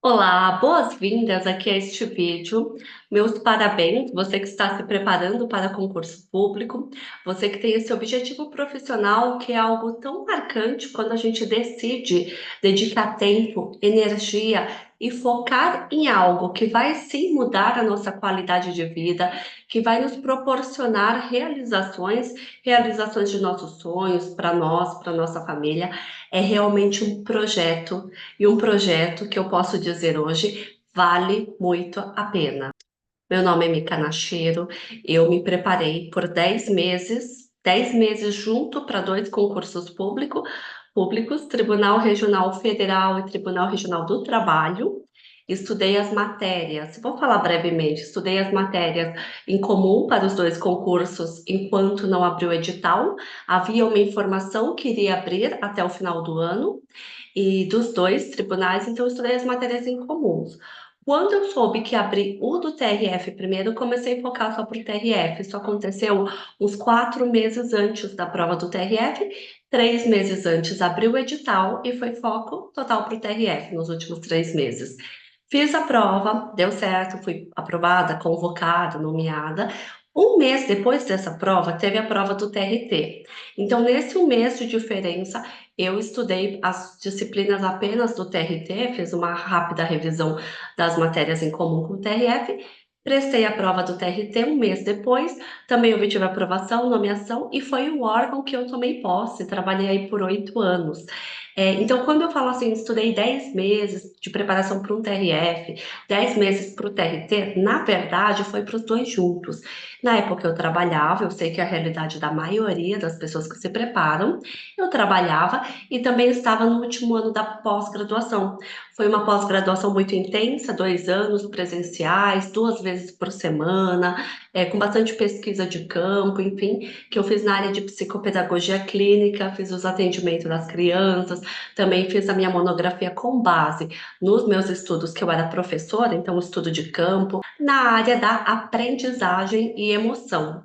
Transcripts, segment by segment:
Olá, boas-vindas aqui a este vídeo. Meus parabéns, você que está se preparando para concurso público, você que tem esse objetivo profissional que é algo tão marcante quando a gente decide dedicar tempo, energia e focar em algo que vai sim mudar a nossa qualidade de vida, que vai nos proporcionar realizações de nossos sonhos para nós, para nossa família. É realmente um projeto e um projeto que eu posso dizer hoje vale muito a pena. Meu nome é Mica Nachero, eu me preparei por 10 meses junto para dois concursos públicos, Tribunal Regional Federal e Tribunal Regional do Trabalho. Estudei as matérias, vou falar brevemente, estudei as matérias em comum para os dois concursos enquanto não abriu o edital. Havia uma informação que iria abrir até o final do ano e dos dois tribunais, então eu estudei as matérias em comuns. Quando eu soube que abri o do TRF primeiro, eu comecei a focar só para o TRF. Isso aconteceu uns 4 meses antes da prova do TRF, 3 meses antes abriu o edital e foi foco total para o TRF nos últimos 3 meses. Fiz a prova, deu certo, fui aprovada, convocada, nomeada. Um mês depois dessa prova, teve a prova do TRT. Então, nesse um mês de diferença, eu estudei as disciplinas apenas do TRT, fiz uma rápida revisão das matérias em comum com o TRF, prestei a prova do TRT um mês depois, também obtive aprovação, nomeação, e foi o órgão que eu tomei posse, trabalhei aí por 8 anos. Então, quando eu falo assim, estudei 10 meses de preparação para um TRF, 10 meses para o TRT, na verdade foi para os dois juntos. Na época eu trabalhava, eu sei que é a realidade da maioria das pessoas que se preparam, eu trabalhava e também estava no último ano da pós-graduação. Foi uma pós-graduação muito intensa, 2 anos presenciais, 2 vezes por semana, com bastante pesquisa de campo, enfim, que eu fiz na área de psicopedagogia clínica, fiz os atendimentos das crianças, também fiz a minha monografia com base nos meus estudos, que eu era professora, então estudo de campo, na área da aprendizagem e emoção.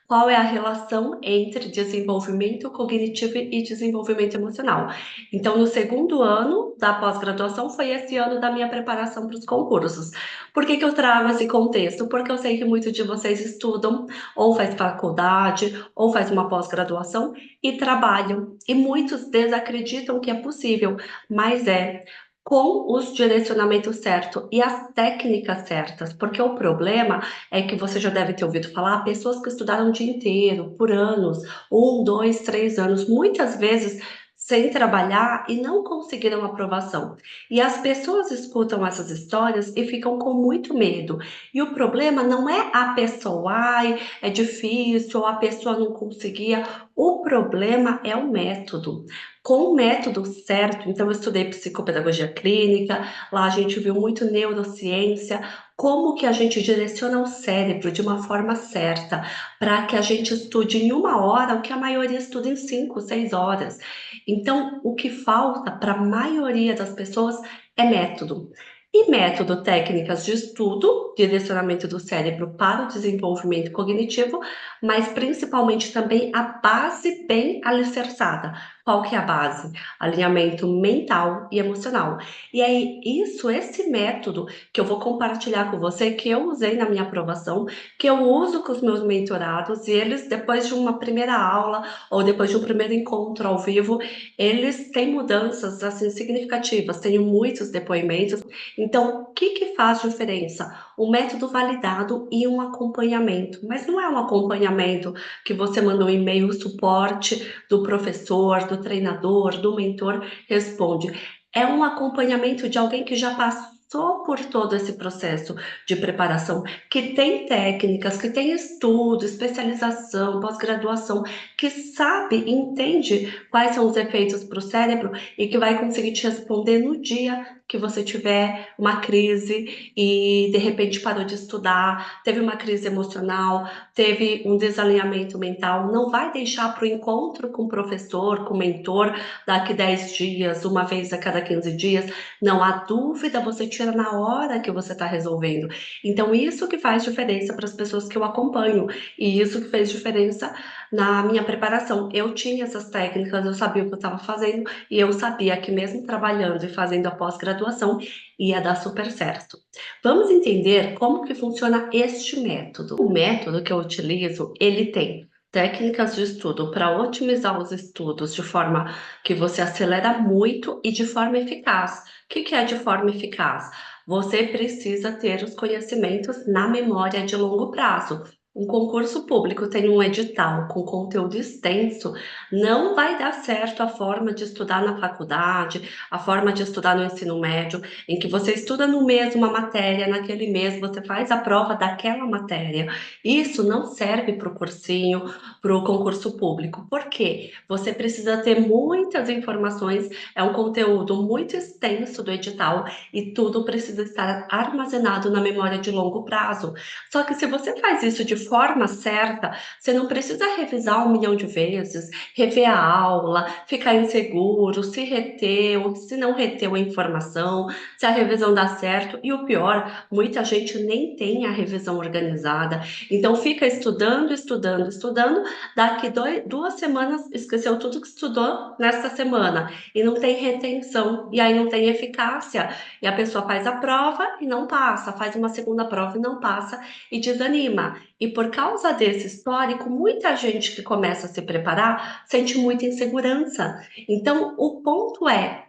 Qual é a relação entre desenvolvimento cognitivo e desenvolvimento emocional? Então, no segundo ano da pós-graduação, foi esse ano da minha preparação para os concursos. Por que que eu trago esse contexto? Porque eu sei que muitos de vocês estudam, ou faz faculdade, ou faz uma pós-graduação e trabalham. E muitos desacreditam que é possível, mas é com os direcionamentos certos e as técnicas certas, porque o problema é que você já deve ter ouvido falar, pessoas que estudaram o dia inteiro, por anos, 1, 2, 3 anos, muitas vezes sem trabalhar e não conseguiram aprovação. E as pessoas escutam essas histórias e ficam com muito medo. E o problema não é a pessoa, ai, é difícil, ou a pessoa não conseguia. O problema é o método. Com o método certo, então eu estudei psicopedagogia clínica, lá a gente viu muito neurociência, como que a gente direciona o cérebro de uma forma certa, para que a gente estude em 1 hora o que a maioria estuda em 5, 6 horas. Então, o que falta para a maioria das pessoas é método. E método, técnicas de estudo, direcionamento do cérebro para o desenvolvimento cognitivo, mas principalmente também a base bem alicerçada. Qual que é a base? Alinhamento mental e emocional. E aí, esse método que eu vou compartilhar com você, que eu usei na minha aprovação, que eu uso com os meus mentorados, e eles, depois de uma primeira aula ou depois de um primeiro encontro ao vivo, eles têm mudanças assim significativas. Tenho muitos depoimentos. Então, o que que faz diferença? Um método validado e um acompanhamento. Mas não é um acompanhamento que você manda um e-mail, suporte do professor, do treinador, do mentor, responde. É um acompanhamento de alguém que já passou por todo esse processo de preparação, que tem técnicas, que tem estudo, especialização, pós-graduação, que sabe, entende quais são os efeitos para o cérebro e que vai conseguir te responder no dia que você tiver uma crise e de repente parou de estudar, teve uma crise emocional, teve um desalinhamento mental, não vai deixar para o encontro com o professor, com o mentor, daqui 10 dias, uma vez a cada 15 dias. Não há dúvida, você tira na hora que você está resolvendo. Então, isso que faz diferença para as pessoas que eu acompanho, e isso que fez diferença na minha preparação. Eu tinha essas técnicas, eu sabia o que eu estava fazendo e eu sabia que mesmo trabalhando e fazendo a pós-graduação ia dar super certo. Vamos entender como que funciona este método. O método que eu utilizo, ele tem técnicas de estudo para otimizar os estudos de forma que você acelera muito e de forma eficaz. O que que é de forma eficaz? Você precisa ter os conhecimentos na memória de longo prazo. Um concurso público tem um edital com conteúdo extenso, não vai dar certo a forma de estudar na faculdade, a forma de estudar no ensino médio, em que você estuda no mês uma matéria, naquele mês você faz a prova daquela matéria. Isso não serve para o cursinho, para o concurso público. Por quê? Você precisa ter muitas informações, é um conteúdo muito extenso do edital e tudo precisa estar armazenado na memória de longo prazo. Só que se você faz isso de forma certa, você não precisa revisar 1 milhão de vezes, rever a aula, ficar inseguro, se reteu, se não reteu a informação, se a revisão dá certo. E o pior, muita gente nem tem a revisão organizada. Então fica estudando, estudando, estudando, daqui 2 semanas esqueceu tudo que estudou nessa semana e não tem retenção, e aí não tem eficácia. E a pessoa faz a prova e não passa, faz uma segunda prova e não passa e desanima. E por causa desse histórico, muita gente que começa a se preparar sente muita insegurança. Então, o ponto é: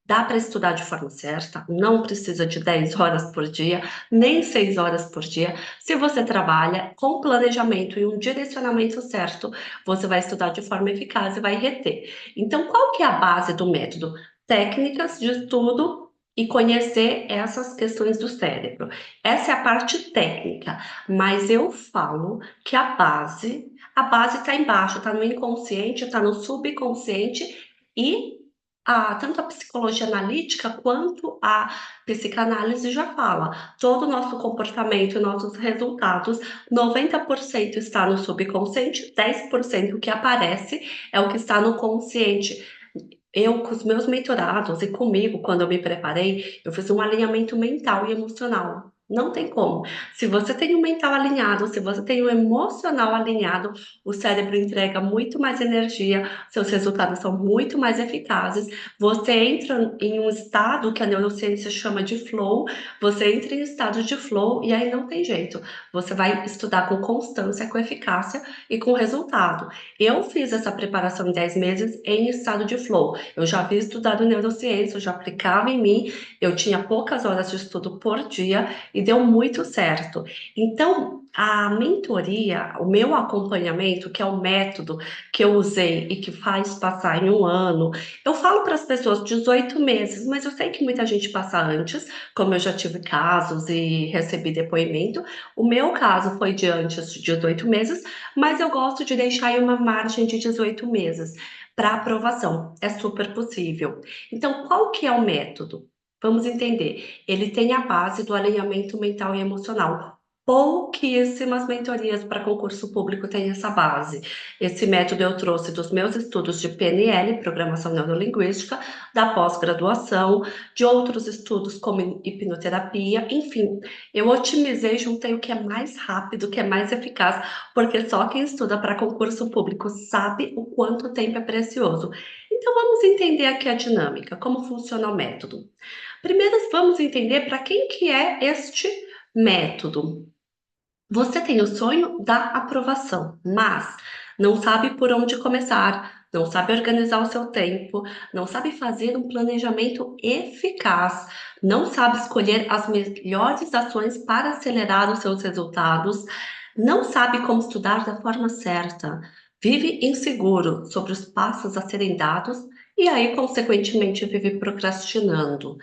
dá para estudar de forma certa, não precisa de 10 horas por dia, nem 6 horas por dia. Se você trabalha com planejamento e um direcionamento certo, você vai estudar de forma eficaz e vai reter. Então, qual que é a base do método? Técnicas de estudo e conhecer essas questões do cérebro. Essa é a parte técnica, mas eu falo que a base está embaixo, está no inconsciente, está no subconsciente e tanto a psicologia analítica quanto a psicanálise já fala. Todo o nosso comportamento e nossos resultados, 90% está no subconsciente, 10% que aparece é o que está no consciente. Eu, com os meus mentorados e comigo, quando eu me preparei, eu fiz um alinhamento mental e emocional. Não tem como. Se você tem o mental alinhado, se você tem o emocional alinhado, o cérebro entrega muito mais energia, seus resultados são muito mais eficazes. Você entra em um estado que a neurociência chama de flow, você entra em estado de flow e aí não tem jeito. Você vai estudar com constância, com eficácia e com resultado. Eu fiz essa preparação em 10 meses em estado de flow. Eu já havia estudado neurociência, eu já aplicava em mim, eu tinha poucas horas de estudo por dia e deu muito certo. Então, a mentoria, o meu acompanhamento, que é o método que eu usei e que faz passar em 1 ano, eu falo para as pessoas 18 meses, mas eu sei que muita gente passa antes, como eu já tive casos e recebi depoimento. O meu caso foi de antes de 18 meses, mas eu gosto de deixar aí uma margem de 18 meses para aprovação. É super possível. Então, qual que é o método? Vamos entender. Ele tem a base do alinhamento mental e emocional. Pouquíssimas mentorias para concurso público têm essa base. Esse método eu trouxe dos meus estudos de PNL, Programação Neurolinguística, da pós-graduação, de outros estudos como hipnoterapia, enfim, eu otimizei, juntei o que é mais rápido, o que é mais eficaz, porque só quem estuda para concurso público sabe o quanto o tempo é precioso. Então vamos entender aqui a dinâmica, como funciona o método. Primeiro vamos entender para quem que é este método. Você tem o sonho da aprovação, mas não sabe por onde começar, não sabe organizar o seu tempo, não sabe fazer um planejamento eficaz, não sabe escolher as melhores ações para acelerar os seus resultados, não sabe como estudar da forma certa, vive inseguro sobre os passos a serem dados e aí, consequentemente, vive procrastinando.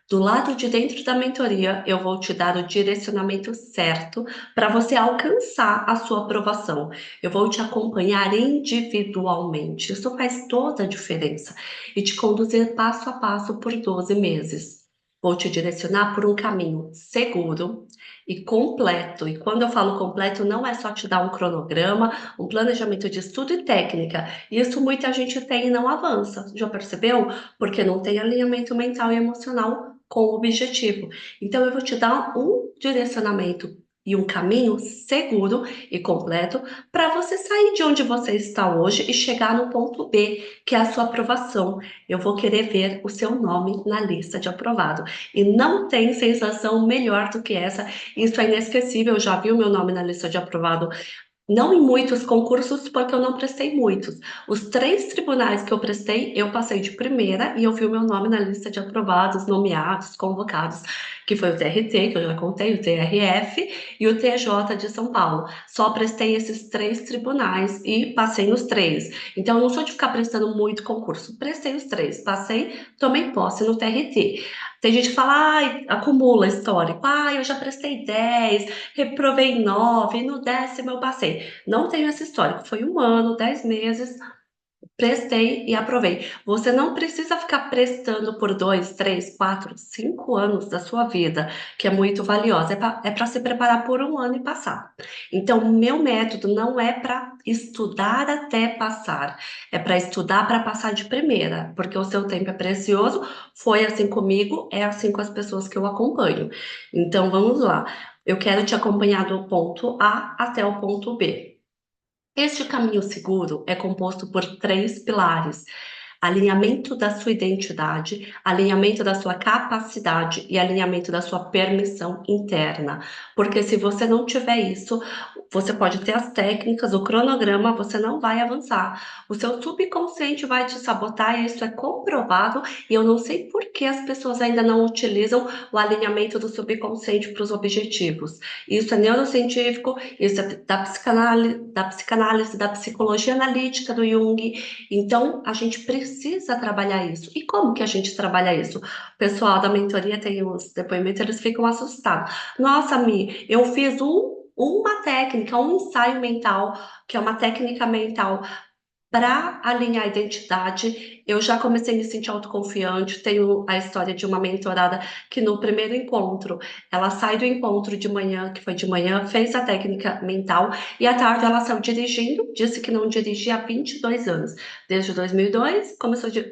Do lado de dentro da mentoria, eu vou te dar o direcionamento certo para você alcançar a sua aprovação. Eu vou te acompanhar individualmente. Isso faz toda a diferença e te conduzir passo a passo por 12 meses. Vou te direcionar por um caminho seguro e completo. E quando eu falo completo, não é só te dar um cronograma, um planejamento de estudo e técnica. Isso muita gente tem e não avança. Já percebeu? Porque não tem alinhamento mental e emocional com o objetivo. Então, eu vou te dar um direcionamento e um caminho seguro e completo para você sair de onde você está hoje e chegar no ponto B, que é a sua aprovação. Eu vou querer ver o seu nome na lista de aprovado. E não tem sensação melhor do que essa. Isso é inesquecível. Eu já vi o meu nome na lista de aprovado não em muitos concursos, porque eu não prestei muitos. Os 3 tribunais que eu prestei, eu passei de primeira e eu vi o meu nome na lista de aprovados, nomeados, convocados, que foi o TRT, que eu já contei, o TRF e o TJ de São Paulo. Só prestei esses 3 tribunais e passei nos 3. Então, eu não sou de ficar prestando muito concurso. Prestei os 3, passei, tomei posse no TRT. Tem gente que fala, ai, acumula histórico. Ai, eu já prestei 10, reprovei 9, no 10º eu passei. Não tenho esse histórico. Foi 1 ano, 10 meses, prestei e aprovei. Você não precisa ficar prestando por 2, 3, 4, 5 anos da sua vida, que é muito valiosa. É para se preparar por 1 ano e passar. Então, meu método não é para estudar até passar, é para estudar para passar de primeira, porque o seu tempo é precioso. Foi assim comigo, é assim com as pessoas que eu acompanho. Então, vamos lá. Eu quero te acompanhar do ponto A até o ponto B. Este caminho seguro é composto por 3 pilares: alinhamento da sua identidade, alinhamento da sua capacidade e alinhamento da sua permissão interna. Porque se você não tiver isso, você pode ter as técnicas, o cronograma, você não vai avançar. O seu subconsciente vai te sabotar e isso é comprovado, e eu não sei por que as pessoas ainda não utilizam o alinhamento do subconsciente para os objetivos. Isso é neurocientífico, isso é da psicanálise, da psicologia analítica do Jung. Então, a gente precisa trabalhar isso. E como que a gente trabalha isso? O pessoal da mentoria tem os depoimentos, eles ficam assustados. Nossa, Mi, eu fiz uma técnica, um ensaio mental, que é uma técnica mental para alinhar a identidade. Eu já comecei a me sentir autoconfiante. Tenho a história de uma mentorada que no primeiro encontro, ela sai do encontro de manhã, que foi de manhã, fez a técnica mental e à tarde ela saiu dirigindo, disse que não dirigia há 22 anos. Desde 2002,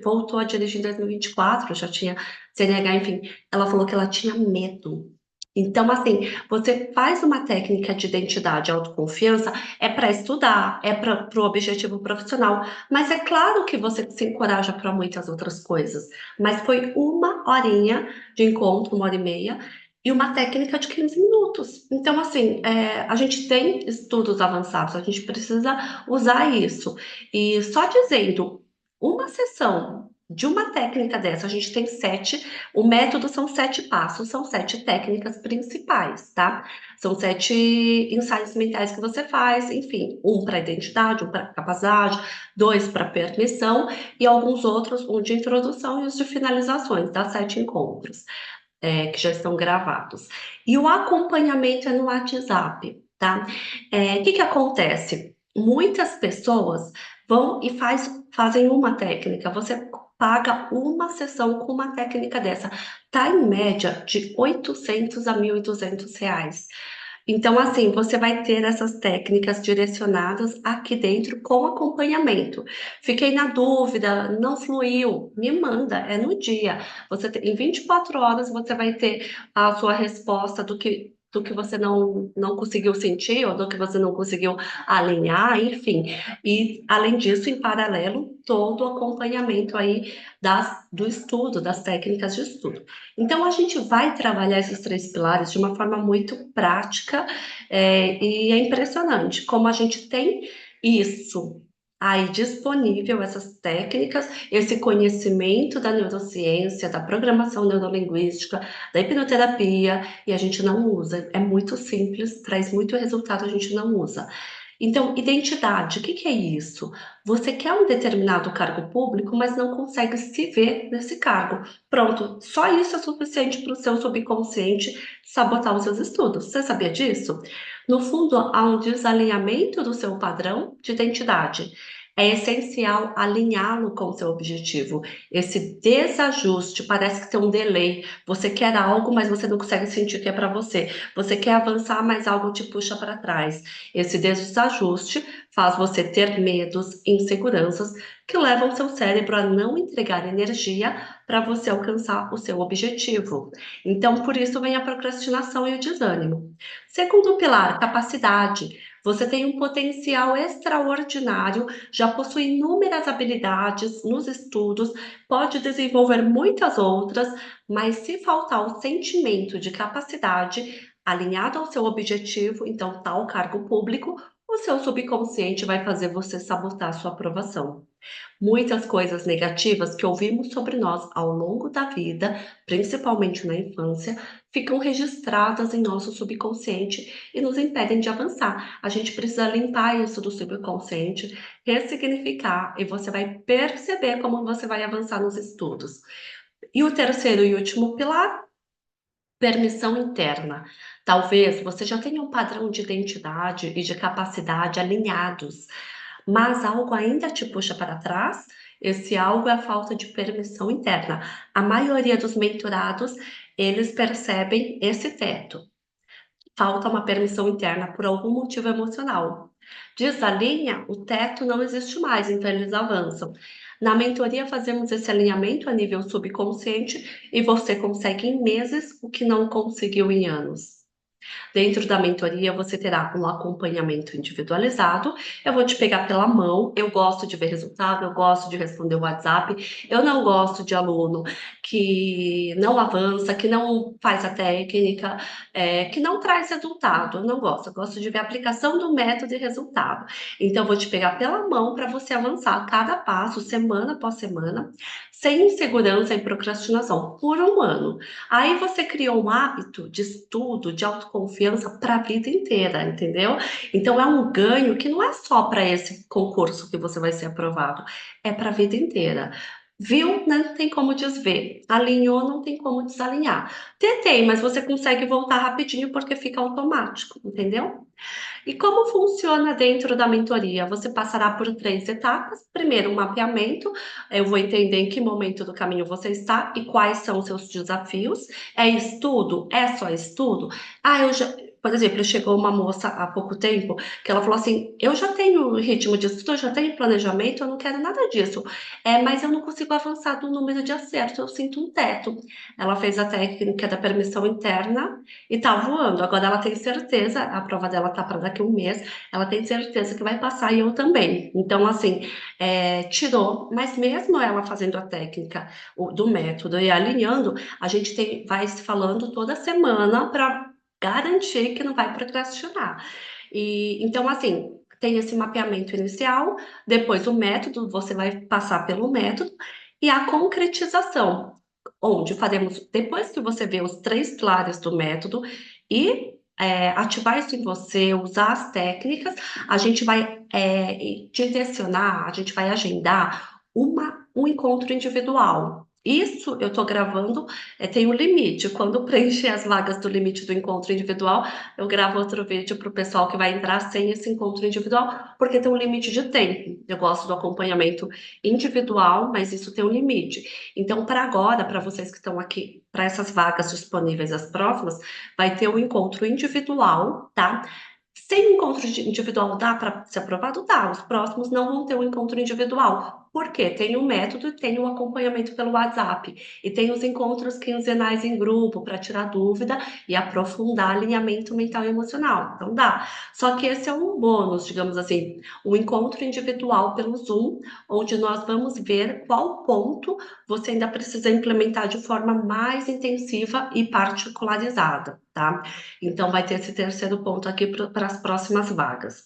voltou a dirigir em 2024, já tinha CNH, enfim. Ela falou que ela tinha medo. Então, assim, você faz uma técnica de identidade e autoconfiança, é para estudar, é para o objetivo profissional, mas é claro que você se encoraja para muitas outras coisas. Mas foi 1 horinha de encontro, 1 hora e meia, e uma técnica de 15 minutos. Então, assim, a gente tem estudos avançados, a gente precisa usar isso. E só dizendo, uma sessão de uma técnica dessa, a gente tem 7, o método são 7 passos, são 7 técnicas principais, tá? São 7 ensaios mentais que você faz, enfim, um para identidade, um para capacidade, 2 para permissão e alguns outros, um de introdução e os de finalizações, dá 7 encontros, que já estão gravados. E o acompanhamento é no WhatsApp, tá? Que acontece? Muitas pessoas vão e fazem uma técnica, você paga uma sessão com uma técnica dessa, tá em média de 800 a 1.200 reais. Então, assim, você vai ter essas técnicas direcionadas aqui dentro com acompanhamento. Fiquei na dúvida, não fluiu, me manda, é no dia. Em 24 horas você vai ter a sua resposta do que você não conseguiu sentir ou do que você não conseguiu alinhar, enfim. E, além disso, em paralelo, todo o acompanhamento aí do estudo, das técnicas de estudo. Então, a gente vai trabalhar esses 3 pilares de uma forma muito prática, e é impressionante como a gente tem isso aí disponível, essas técnicas, esse conhecimento da neurociência, da programação neurolinguística, da hipnoterapia, e a gente não usa. É muito simples, traz muito resultado, a gente não usa. Então, identidade, o que que é isso? Você quer um determinado cargo público, mas não consegue se ver nesse cargo. Pronto, só isso é suficiente para o seu subconsciente sabotar os seus estudos. Você sabia disso? No fundo, há um desalinhamento do seu padrão de identidade. É essencial alinhá-lo com o seu objetivo. Esse desajuste parece que tem um delay. Você quer algo, mas você não consegue sentir que é para você. Você quer avançar, mas algo te puxa para trás. Esse desajuste faz você ter medos, inseguranças que levam seu cérebro a não entregar energia para você alcançar o seu objetivo. Então, por isso vem a procrastinação e o desânimo. Segundo pilar, capacidade. Você tem um potencial extraordinário, já possui inúmeras habilidades nos estudos, pode desenvolver muitas outras, mas se faltar o sentimento de capacidade alinhado ao seu objetivo, então tal cargo público, o seu subconsciente vai fazer você sabotar sua aprovação. Muitas coisas negativas que ouvimos sobre nós ao longo da vida, principalmente na infância, ficam registradas em nosso subconsciente e nos impedem de avançar. A gente precisa limpar isso do subconsciente, ressignificar, e você vai perceber como você vai avançar nos estudos. E o terceiro e último pilar, permissão interna. Talvez você já tenha um padrão de identidade e de capacidade alinhados, mas algo ainda te puxa para trás. Esse algo é a falta de permissão interna. A maioria dos mentorados, eles percebem esse teto. Falta uma permissão interna por algum motivo emocional. Desalinha, o teto não existe mais, então eles avançam. Na mentoria, fazemos esse alinhamento a nível subconsciente e você consegue em meses o que não conseguiu em anos. Dentro da mentoria, você terá um acompanhamento individualizado. Eu vou te pegar pela mão. Eu gosto de ver resultado, eu gosto de responder o WhatsApp. Eu não gosto de aluno que não avança, que não faz a técnica, que não traz resultado. Eu não gosto. Eu gosto de ver a aplicação do método e resultado. Então, eu vou te pegar pela mão para você avançar cada passo, semana após semana, sem insegurança e procrastinação, por um ano. Aí você criou um hábito de estudo, de autoconfiança para a vida inteira, entendeu? Então é um ganho que não é só para esse concurso que você vai ser aprovado, é para a vida inteira. Viu? Não tem como desver. Alinhou, não tem como desalinhar. Tentei, mas você consegue voltar rapidinho porque fica automático, entendeu? E como funciona dentro da mentoria? Você passará por 3 etapas. Primeiro, um mapeamento. Eu vou entender em que momento do caminho você está e quais são os seus desafios. É estudo? É só estudo? Eu já. Por exemplo, chegou uma moça há pouco tempo que ela falou assim: eu já tenho ritmo de estudo, eu já tenho planejamento, eu não quero nada disso. Mas eu não consigo avançar no número de acerto, eu sinto um teto. Ela fez a técnica da permissão interna e tá voando. Agora ela tem certeza, a prova dela tá para daqui a um mês, ela tem certeza que vai passar e eu também. Então, assim, tirou, mas mesmo ela fazendo a técnica do método e alinhando, a gente vai se falando toda semana para garantir que não vai procrastinar. E então, assim, tem esse mapeamento inicial, depois o método, você vai passar pelo método e a concretização onde faremos, depois que você vê os 3 pilares do método e, ativar isso em você, usar as técnicas, a gente vai, direcionar, a gente vai agendar um encontro individual. Isso eu estou gravando, tem um limite, quando preencher as vagas do limite do encontro individual, eu gravo outro vídeo para o pessoal que vai entrar sem esse encontro individual, porque tem um limite de tempo. Eu gosto do acompanhamento individual, mas isso tem um limite. Então, para agora, para vocês que estão aqui, para essas vagas disponíveis, as próximas, vai ter um encontro individual, tá? Sem o encontro individual dá para ser aprovado? Dá. Os próximos não vão ter um encontro individual. Por quê? Tem um método e tem um acompanhamento pelo WhatsApp. E tem os encontros quinzenais em grupo para tirar dúvida e aprofundar alinhamento mental e emocional. Então dá. Só que esse é um bônus, digamos assim, um encontro individual pelo Zoom, onde nós vamos ver qual ponto você ainda precisa implementar de forma mais intensiva e particularizada, tá? Então, vai ter esse terceiro ponto aqui para as próximas vagas.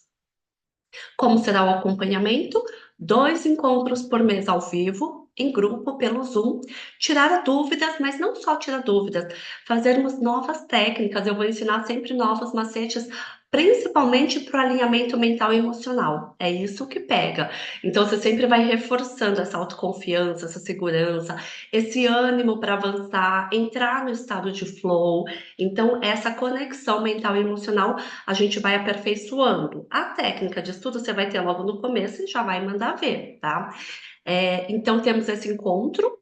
Como será o acompanhamento? 2 encontros por mês ao vivo, em grupo, pelo Zoom. Tirar dúvidas, mas não só tirar dúvidas, fazermos novas técnicas. Eu vou ensinar sempre novos macetes principalmente para o alinhamento mental e emocional. É isso que pega. Então você sempre vai reforçando essa autoconfiança, essa segurança, esse ânimo para avançar, entrar no estado de flow. Então essa conexão mental e emocional a gente vai aperfeiçoando. A técnica de estudo você vai ter logo no começo e já vai mandar ver, tá? Então temos esse encontro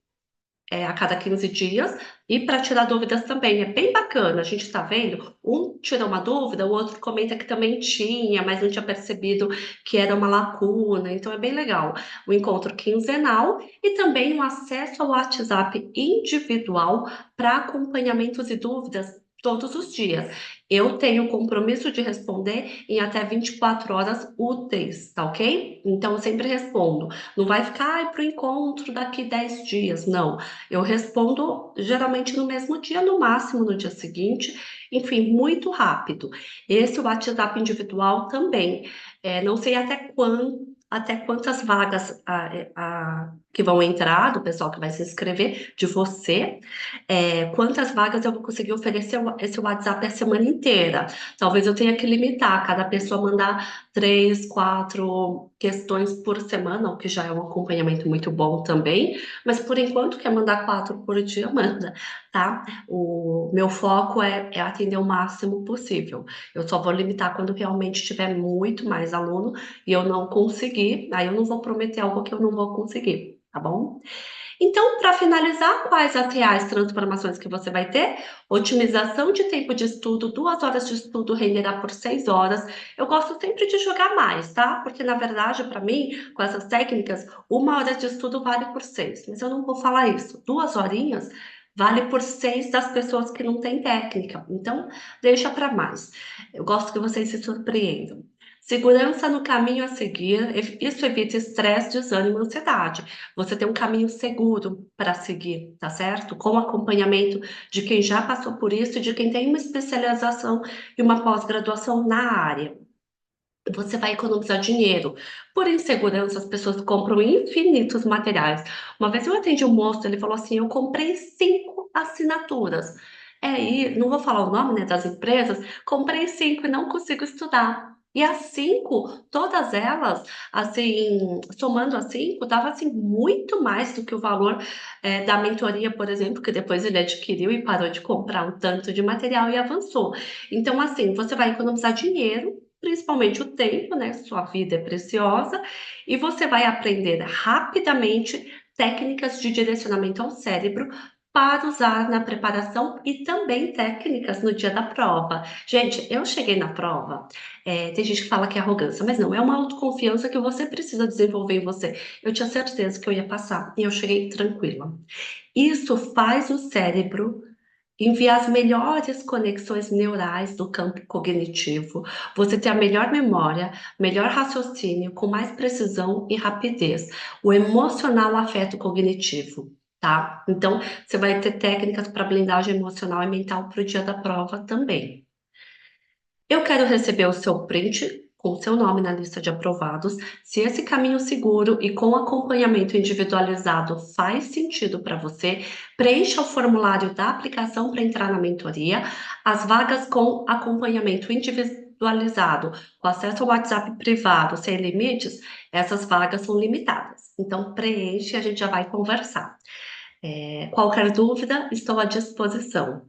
a cada 15 dias, e para tirar dúvidas também. É bem bacana, a gente está vendo, um tira uma dúvida, o outro comenta que também tinha, mas não tinha percebido que era uma lacuna, então é bem legal. O encontro quinzenal e também um acesso ao WhatsApp individual para acompanhamentos e dúvidas todos os dias. Eu tenho o compromisso de responder em até 24 horas úteis, tá ok? Então eu sempre respondo. Não vai ficar para o encontro daqui 10 dias, não. Eu respondo geralmente no mesmo dia, no máximo no dia seguinte, enfim, muito rápido. Esse WhatsApp individual também. Não sei até quantas vagas que vão entrar, do pessoal que vai se inscrever, de você, quantas vagas eu vou conseguir oferecer esse WhatsApp a semana inteira. Talvez eu tenha que limitar, cada pessoa mandar 3, 4 questões por semana, o que já é um acompanhamento muito bom também, mas por enquanto quer mandar 4 por dia, manda, tá? O meu foco é atender o máximo possível. Eu só vou limitar quando realmente tiver muito mais aluno e eu não conseguir, aí eu não vou prometer algo que eu não vou conseguir, tá bom? Então, para finalizar, quais as reais transformações que você vai ter? Otimização de tempo de estudo, 2 horas de estudo renderá por 6 horas. Eu gosto sempre de jogar mais, tá? Porque, na verdade, para mim, com essas técnicas, 1 hora de estudo vale por 6. Mas eu não vou falar isso. 2 horinhas vale por 6 das pessoas que não têm técnica. Então, deixa para mais. Eu gosto que vocês se surpreendam. Segurança no caminho a seguir, isso evita estresse, desânimo e ansiedade. Você tem um caminho seguro para seguir, tá certo? Com acompanhamento de quem já passou por isso e de quem tem uma especialização e uma pós-graduação na área. Você vai economizar dinheiro. Por insegurança, as pessoas compram infinitos materiais. Uma vez eu atendi um moço, ele falou assim: eu comprei 5 assinaturas. E não vou falar o nome, né, das empresas, comprei 5 e não consigo estudar. E as 5, todas elas, assim, somando as 5, dava assim muito mais do que o valor da mentoria, por exemplo, que depois ele adquiriu e parou de comprar um tanto de material e avançou. Então, assim, você vai economizar dinheiro, principalmente o tempo, né? Sua vida é preciosa, e você vai aprender rapidamente técnicas de direcionamento ao cérebro para usar na preparação e também técnicas no dia da prova. Gente, eu cheguei na prova, tem gente que fala que é arrogância, mas não, é uma autoconfiança que você precisa desenvolver em você. Eu tinha certeza que eu ia passar e eu cheguei tranquila. Isso faz o cérebro enviar as melhores conexões neurais do campo cognitivo, você ter a melhor memória, melhor raciocínio, com mais precisão e rapidez. O emocional afeta o cognitivo, tá? Então, você vai ter técnicas para blindagem emocional e mental para o dia da prova também. Eu quero receber o seu print com o seu nome na lista de aprovados. Se esse caminho seguro e com acompanhamento individualizado faz sentido para você, preencha o formulário da aplicação para entrar na mentoria. As vagas com acompanhamento individualizado, com acesso ao WhatsApp privado, sem limites, essas vagas são limitadas. Então, preenche e a gente já vai conversar. Qualquer dúvida, estou à disposição.